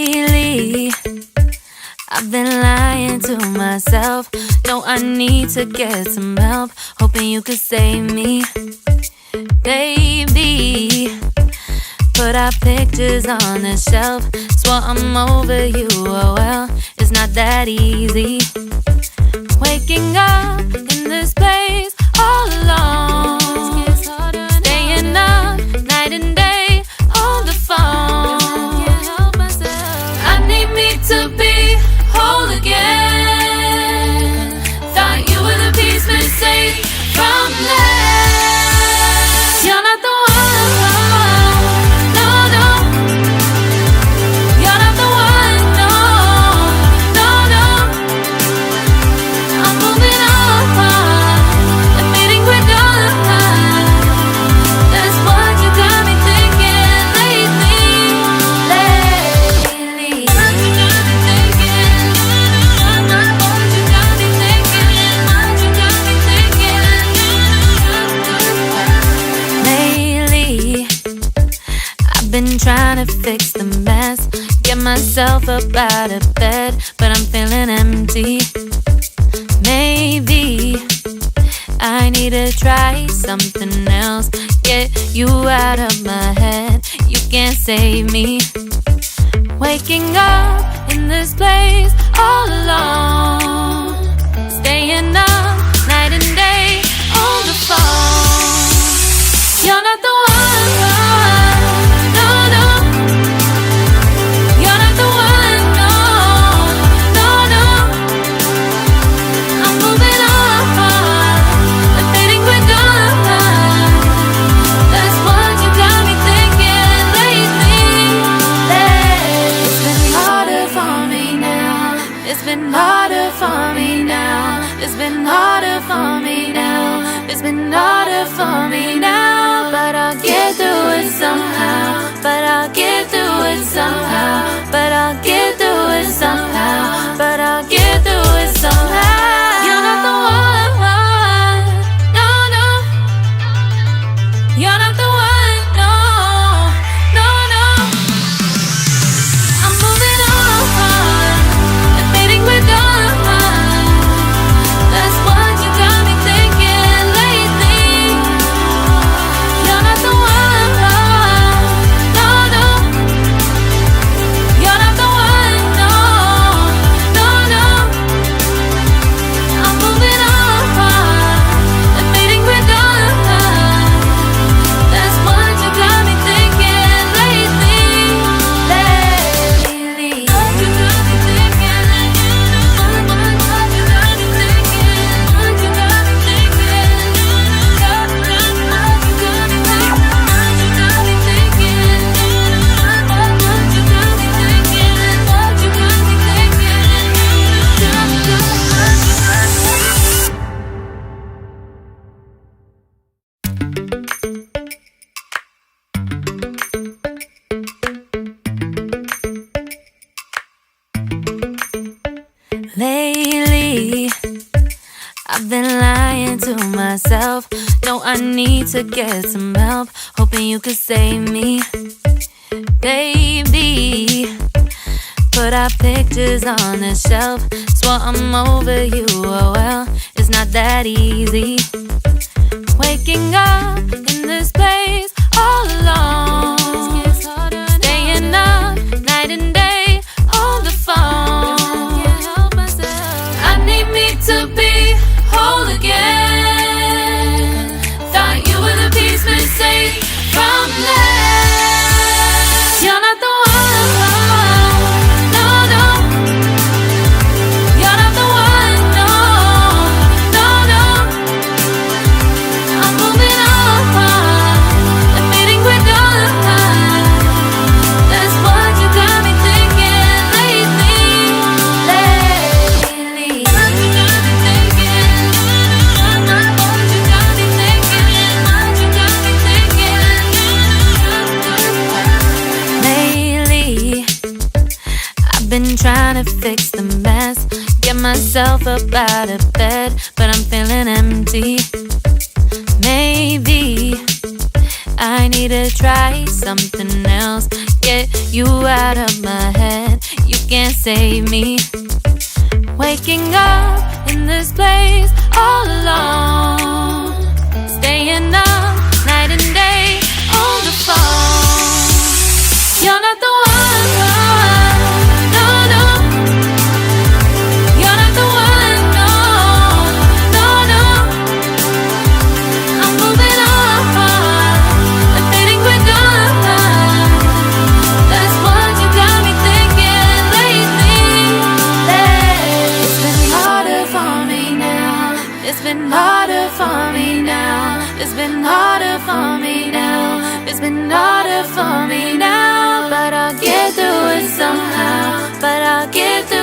Lately, I've been lying to myself. No, I need to get some help. Hoping you could save me, baby. Put our pictures on the shelf. Swore I'm over you, oh well, it's not that easy. Waking up in this place all alone, staying up night and day on the phone. I need me to be whole again. Thought you were the piece missing from left. You're not the one, no, no. You're not the one, no, no, no. I'm moving on, admitting we're done. That's what you got me thinking lately. What you got me thinking? What you got me thinking? What you got me thinking? Lately, I've been trying to fix the mess, get myself up out of bed, but I'm feeling empty. Maybe I need to try something else. Get you out of my head, you can't save me. Waking up in this place all alone, staying up night and day on the phone. You're not the one, no, no. You're not the one, no, no, no. I'm moving on, admitting we're done. That's what you got me thinking lately. It's been harder for me now. It's been harder for me now. It's been harder for me now. It's been harder for me now. But I'll get through it somehow. But I'll get through it somehow. But I'll get through it somehow. But I'll get through it somehow. You're not the one, no, no. You're not the one, no, no, no. I'm moving on, admitting we're done. That's what you got me thinking lately. You're not the one, no, no. You're not the one, no, no, no. I'm moving on, admitting we're done. That's what you got me thinking lately. What you got me thinking? What you got me thinking? What you got me thinking? What you got me thinking? What you got me thinking? What you got me thinking? What you got me Lately, I've been lying to myself. No, I need to get some help. Hoping you could save me, baby. Put our pictures on the shelf. Swore I'm over you, oh well, it's not that easy. Waking up in this place all alone, staying up night and day on the phone. I need me to be whole again. Thought you were the piece missing from left. You're not the one, no, no. You're not the one, no, no, no. I'm moving on, admitting we're done. That's what you got me thinking lately. What you got me thinking? What you got me thinking? What you got me thinking? Lately, I've been trying to fix the mess, get myself up out of bed, but I'm feeling empty. Maybe I need to try something else. Get you out of my head, can't save me. Waking up in this place all alone, staying up night and day on the phone. You're not the one, no, no. You're not the one, no, no, no. I'm moving on, I'm fading quick on. That's what you got me thinking lately. It's been harder for me now. It's been harder for me now. It's been harder for me now. It's been harder for me now. But I'll get through it somehow. But I'll get through